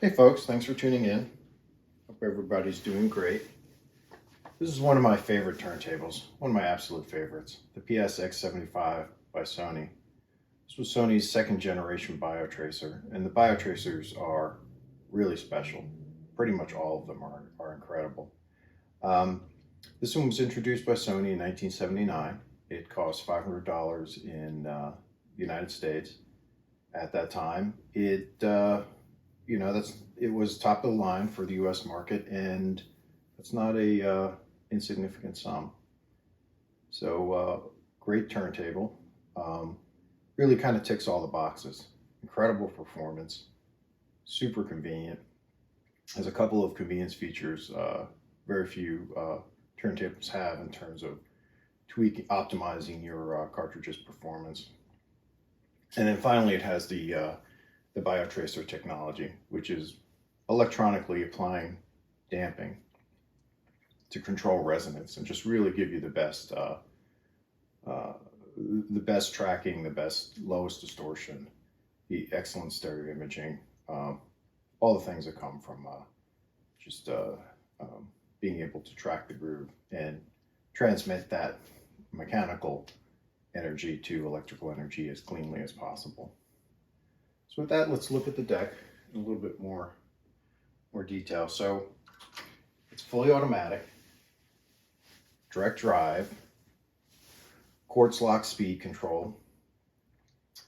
Hey folks, thanks for tuning in. Hope everybody's doing great. This is one of my favorite turntables, one of my absolute favorites, the PS-X75 by Sony. This was Sony's second generation Biotracer, and the Biotracers are really special. Pretty much all of them are incredible. This one was introduced by Sony in 1979. It cost $500 in the United States. At that time, it was top of the line for the U.S. market, and that's not a insignificant sum. So great turntable, really kind of ticks all the boxes. Incredible performance, super convenient. Has a couple of convenience features very few turntables have in terms of optimizing your cartridge's performance. And then finally, it has the Biotracer technology, which is electronically applying damping to control resonance and just really give you the best tracking, the best lowest distortion, the excellent stereo imaging, all the things that come from just being able to track the groove and transmit that mechanical energy to electrical energy as cleanly as possible. So with that, let's look at the deck in a little bit more detail. So it's fully automatic, direct drive, quartz lock speed control,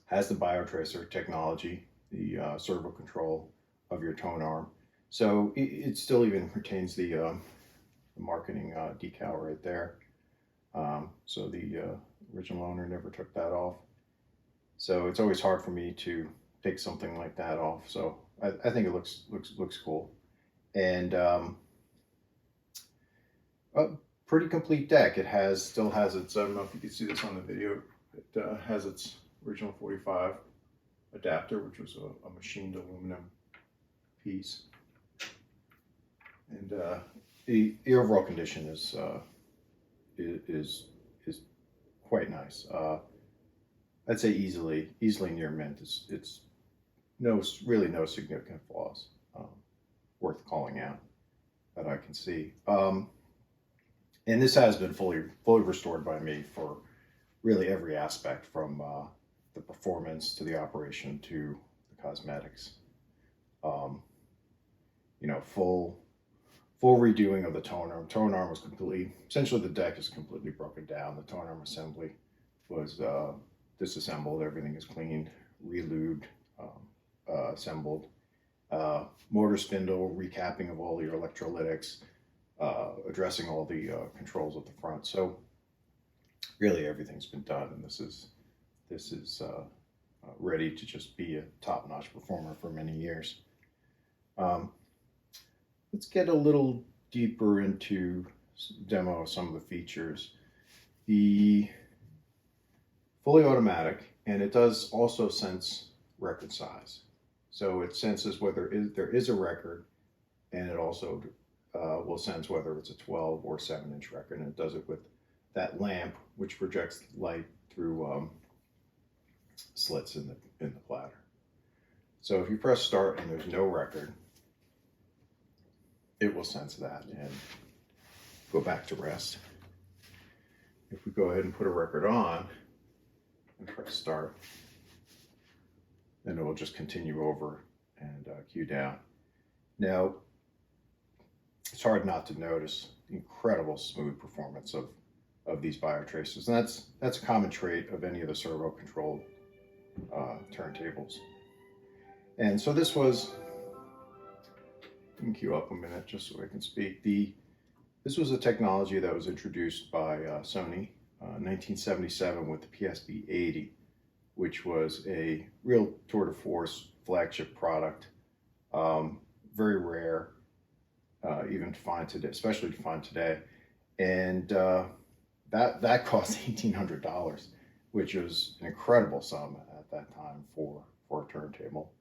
has the Biotracer technology, the servo control of your tone arm. So it still even retains the marketing decal right there. So the original owner never took that off. So it's always hard for me to take something like that off. So I think it looks cool. And a pretty complete deck. It still has its, I don't know if you can see this on the video, it has its original 45 adapter, which was a machined aluminum piece. And the overall condition is quite nice. I'd say easily near mint. It's really no significant flaws worth calling out that I can see. And this has been fully restored by me for really every aspect, from the performance to the operation to the cosmetics. Full redoing of the tone arm. Tone arm was essentially the deck is completely broken down. The tone arm assembly was disassembled. Everything is cleaned, relubed, assembled. Motor spindle, recapping of all your electrolytics, addressing all the controls at the front. So really everything's been done, and this is ready to just be a top-notch performer for many years. Let's get a little deeper into demo of some of the features. The fully automatic, and it does also sense record size. So it senses whether there is a record, and it also will sense whether it's a 12 or 7-inch record, and it does it with that lamp, which projects light through slits in the platter. So if you press start and there's no record, it will sense that and go back to rest. If we go ahead and put a record on and press start, then it will just continue over and cue down. Now, it's hard not to notice the incredible smooth performance of these Biotracers, and that's a common trait of any of the servo controlled turntables. And so this was, I can queue up a minute just so I can speak. This was a technology that was introduced by Sony in 1977 with the PSB-80, which was a real tour de force flagship product. Very rare, even to find today, especially to find today. And that cost $1,800, which was an incredible sum at that time for a turntable.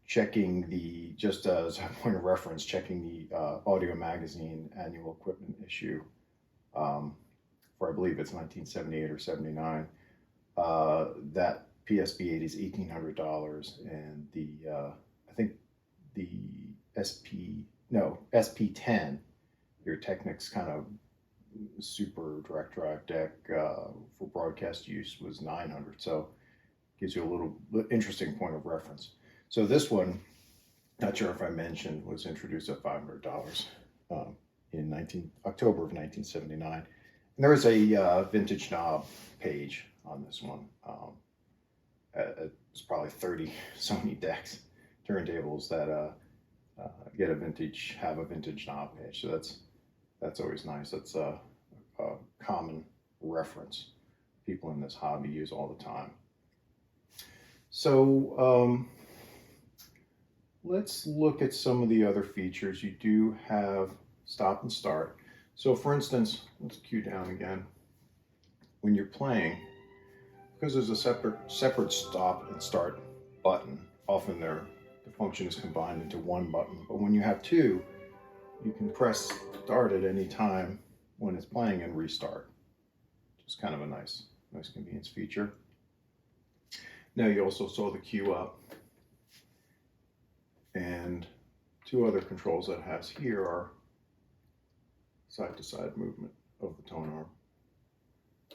Checking just as a point of reference, checking the Audio Magazine annual equipment issue for, I believe it's 1978 or 79, that PSB-80 is $1,800, and the SP10, your Technic's kind of super direct drive deck for broadcast use was 900. So gives you a little interesting point of reference. So this one, not sure if I mentioned, was introduced at $500 in October of 1979. And there is a vintage knob page on this one. It's probably 30 Sony decks, turntables that have a vintage knob page. So that's always nice. That's a common reference people in this hobby use all the time. So let's look at some of the other features. You do have stop and start. So for instance, let's cue down again. When you're playing, because there's a separate stop and start button, often the function is combined into one button. But when you have two, you can press start at any time when it's playing and restart. Just kind of a nice convenience feature. Now you also saw the cue up, and two other controls that it has here are side-to-side movement of the tone arm.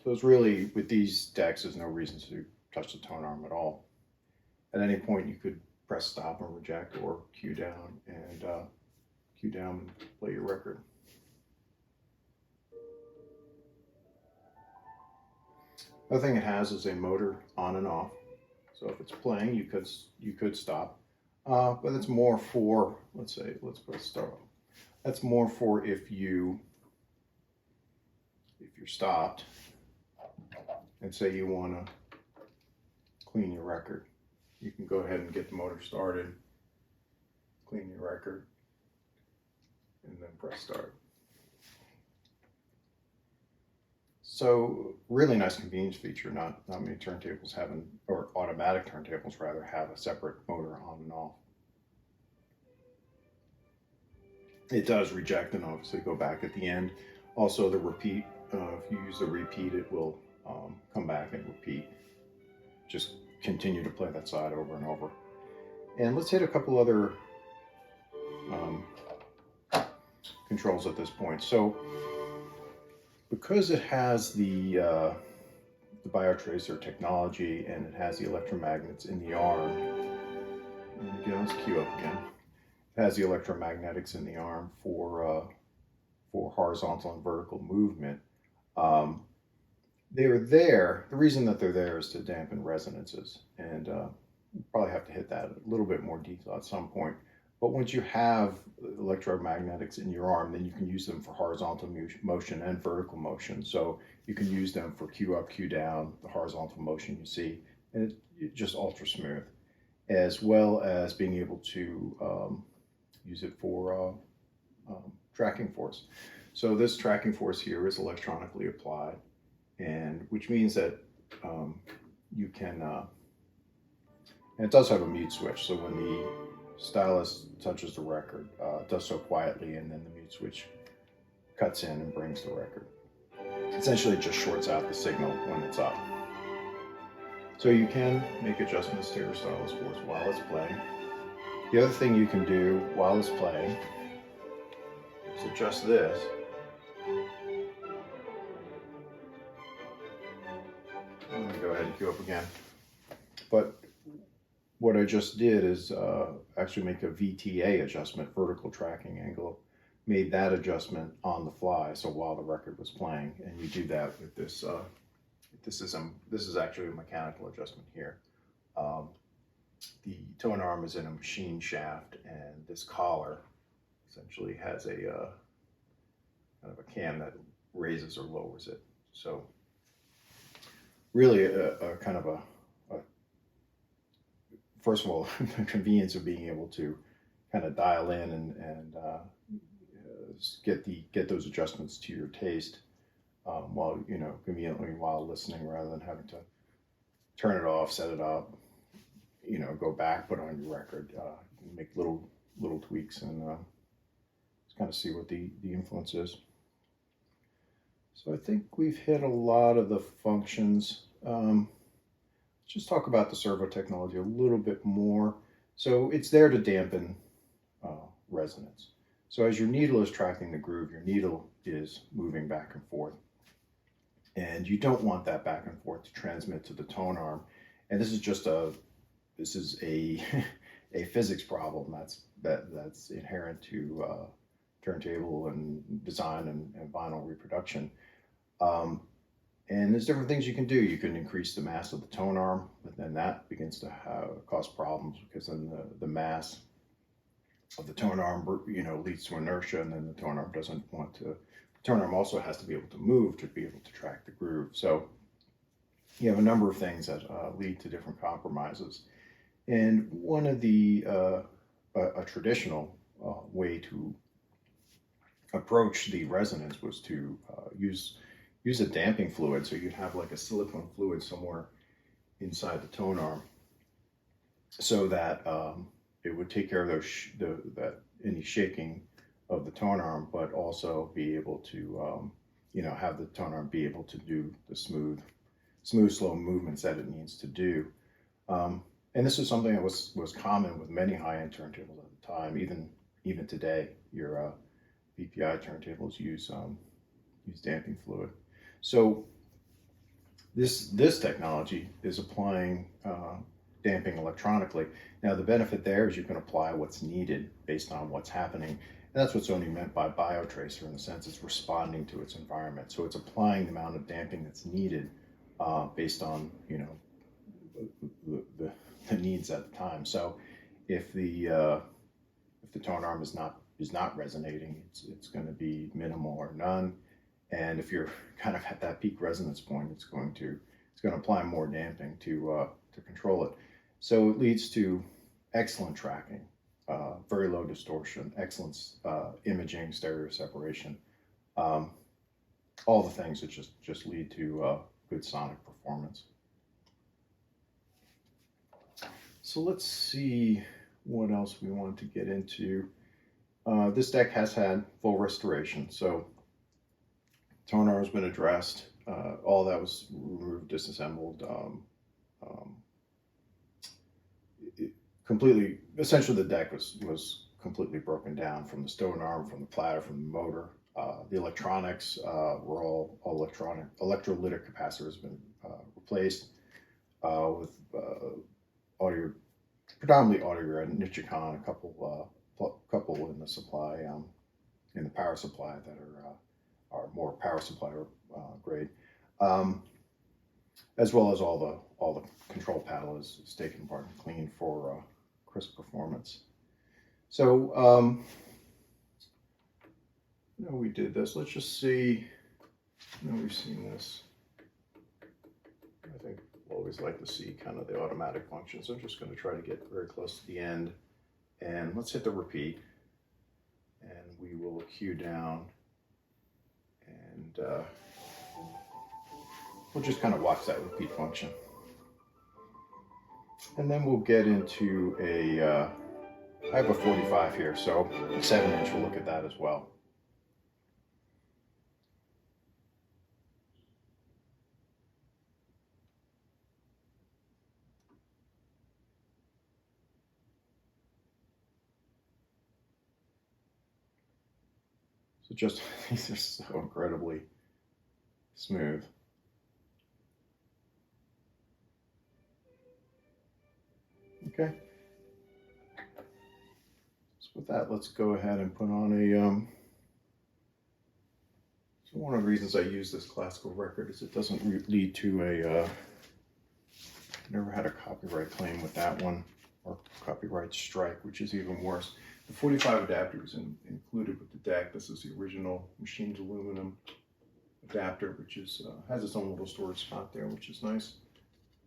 Those really, with these decks, there's no reason to touch the tone arm at all. At any point you could press stop and reject, or cue down and play your record. Another thing it has is a motor on and off. So if it's playing, you could stop, but it's more for, let's press start. That's more for if you're stopped, and say you want to clean your record, you can go ahead and get the motor started, clean your record, and then press start. So really nice convenience feature. Not many turntables or automatic turntables rather, have a separate motor on and off. It does reject and obviously go back at the end. Also the repeat, if you use the repeat, it will come back and repeat. Just continue to play that side over and over. And let's hit a couple other controls at this point. So because it has the Biotracer technology and it has the electromagnets in the arm, and again, let's cue up again. It has the electromagnetics in the arm for horizontal and vertical movement. They're there. The reason that they're there is to dampen resonances, and we'll probably have to hit that a little bit more detail at some point. But once you have electromagnetics in your arm, then you can use them for horizontal motion and vertical motion. So you can use them for cue up, cue down, the horizontal motion you see, and it's just ultra smooth, as well as being able to use it for tracking force. So this tracking force here is electronically applied, and which means that you can, and it does have a mute switch. So when the stylus touches the record, it does so quietly, and then the mute switch cuts in and brings the record. Essentially, it just shorts out the signal when it's up. So you can make adjustments to your stylus force while it's playing. The other thing you can do while it's playing is adjust this. I'm going to go ahead and cue up again. But what I just did is actually make a VTA adjustment, vertical tracking angle. Made that adjustment on the fly, so while the record was playing, and you do that with this. This is actually a mechanical adjustment here. The tone arm is in a machine shaft, and this collar essentially has a kind of a cam that raises or lowers it. So really a kind of a first of all, the convenience of being able to kind of dial in and get those adjustments to your taste while conveniently while listening, rather than having to turn it off, set it up, go back, put on your record, make little tweaks, and just kind of see what the influence is. So I think we've hit a lot of the functions. Just talk about the servo technology a little bit more. So it's there to dampen resonance. So as your needle is tracking the groove, your needle is moving back and forth. And you don't want that back and forth to transmit to the tone arm. And this is a a physics problem that's inherent to turntable and design and vinyl reproduction. And there's different things you can do. You can increase the mass of the tone arm, but then that begins to cause problems, because then the mass of the tone arm, leads to inertia, and then the tone arm doesn't want to. The tone arm also has to be able to move to be able to track the groove. So you have a number of things that lead to different compromises. And one of the a traditional way to approach the resonance was to use a damping fluid. So you'd have like a silicone fluid somewhere inside the tone arm, so that it would take care of those any shaking of the tone arm, but also be able to have the tone arm be able to do the smooth, slow movements that it needs to do. And this is something that was common with many high-end turntables at the time. Even today, your VPI turntables use damping fluid. So this technology is applying damping electronically. Now the benefit there is you can apply what's needed based on what's happening. And that's what Sony meant by Biotracer, in the sense it's responding to its environment. So it's applying the amount of damping that's needed based on the needs at the time. So if the tone arm is not resonating, it's going to be minimal or none. And if you're kind of at that peak resonance point, it's going to apply more damping to control it. So it leads to excellent tracking, very low distortion, excellent imaging, stereo separation, all the things that just lead to good sonic performance. So let's see what else we want to get into. This deck has had full restoration, so tone arm has been addressed. All that was removed, disassembled, completely. Essentially, the deck was completely broken down, from the stone arm, from the platter, from the motor. The electronics were all electronic. Electrolytic capacitor has been replaced with predominantly audio and Nichicon, a couple in the supply, in the power supply, that are more power supply grade, as well as all the control panel is taken apart and cleaned for crisp performance. So we did this. Let's just see. We've seen this. I think we'll always like to see kind of the automatic function. So I'm just going to try to get very close to the end, and let's hit the repeat, and we will cue down, and we'll just kind of watch that repeat function. And then we'll get into I have a 45 here, so a 7-inch, we'll look at that as well. So just, these are so incredibly smooth. Okay. So with that, let's go ahead and put on a, so one of the reasons I use this classical record is it doesn't lead to a, never had a copyright claim with that one, or copyright strike, which is even worse. The 45 adapter is included with the deck. This is the original machined aluminum adapter, which has its own little storage spot there, which is nice.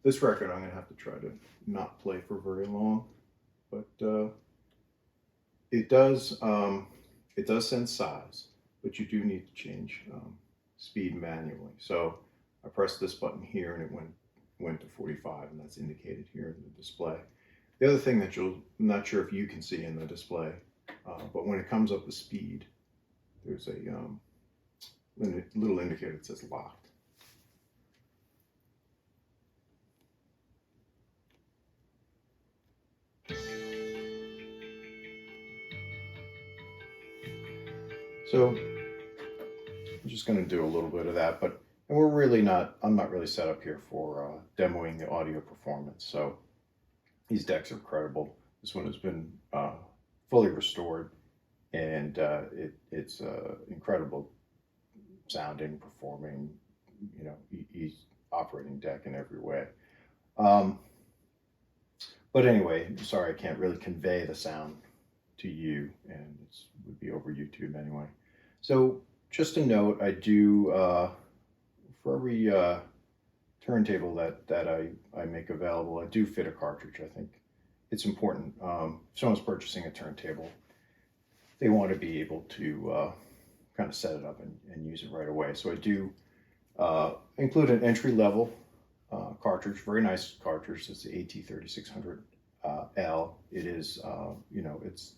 This record I'm going to have to try to not play for very long, but it does sense size, but you do need to change speed manually. So I pressed this button here, and it went to 45, and that's indicated here in the display. The other thing that I'm not sure if you can see in the display, but when it comes up to speed, there's a little indicator that says locked. So I'm just going to do a little bit of that, but and I'm not really set up here for demoing the audio performance. So these decks are incredible. This one has been fully restored, and it's incredible sounding, performing, he's operating deck in every way. But anyway, I'm sorry I can't really convey the sound to you, and it would be over YouTube anyway. So just a note, I do, for every turntable that I make available, I do fit a cartridge. I think it's important. If someone's purchasing a turntable, they want to be able to kind of set it up and use it right away. So I do include an entry-level cartridge, very nice cartridge. It's the AT3600L. It is,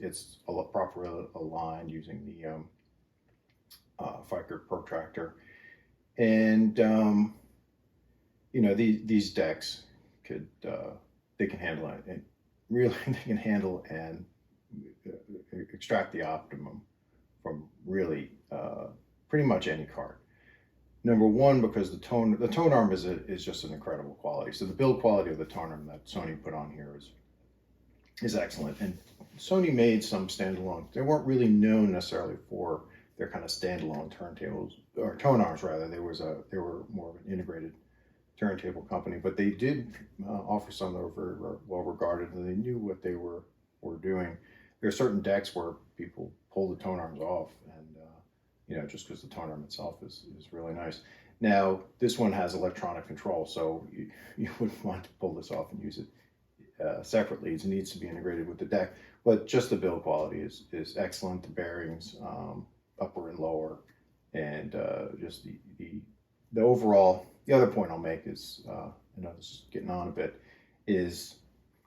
it's properly aligned using the Fiker protractor, and these decks they can handle it, and really they can handle and extract the optimum from really pretty much any card. Number one, because the tone arm is just an incredible quality. So the build quality of the tone arm that Sony put on here is excellent. And Sony made some standalone. They weren't really known necessarily for their kind of standalone turntables, or tone arms rather. They were more of an integrated turntable company, but they did offer some that were very well regarded, and they knew what they were doing. There are certain decks where people pull the tone arms off, and just because the tone arm itself is really nice. Now this one has electronic control, so you wouldn't want to pull this off and use it separately. It needs to be integrated with the deck, but just the build quality is excellent. The bearings, upper and lower, and just the overall. The other point I'll make is, I know this is getting on a bit, is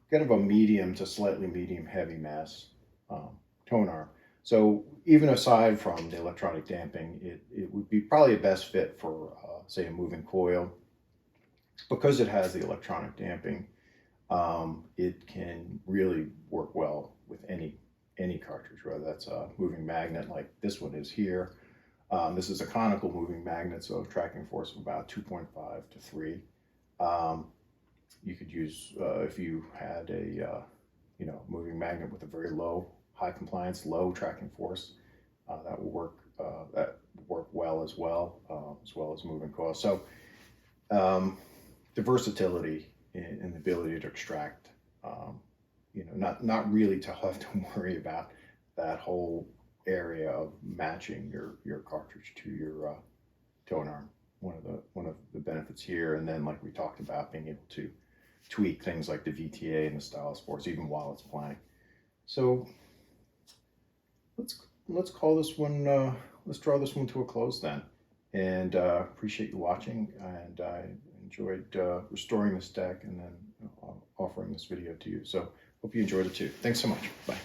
kind of a medium to slightly medium heavy mass tone arm. So even aside from the electronic damping, it would be probably a best fit for, say, a moving coil. Because it has the electronic damping, it can really work well with any cartridge, whether that's a moving magnet like this one is here. This is a conical moving magnet, so tracking force of about 2.5 to 3. You could use, if you had a moving magnet with a very high compliance, low tracking force, that will work well as well as moving coil. So the versatility and the ability to extract, not really to have to worry about that whole area of matching your cartridge to your tone arm. One of the benefits here, and then like we talked about, being able to tweak things like the VTA and the stylus force even while it's playing. So let's call this one. Let's draw this one to a close then. And appreciate you watching, and I enjoyed restoring this deck and then offering this video to you. So hope you enjoyed it too. Thanks so much. Bye.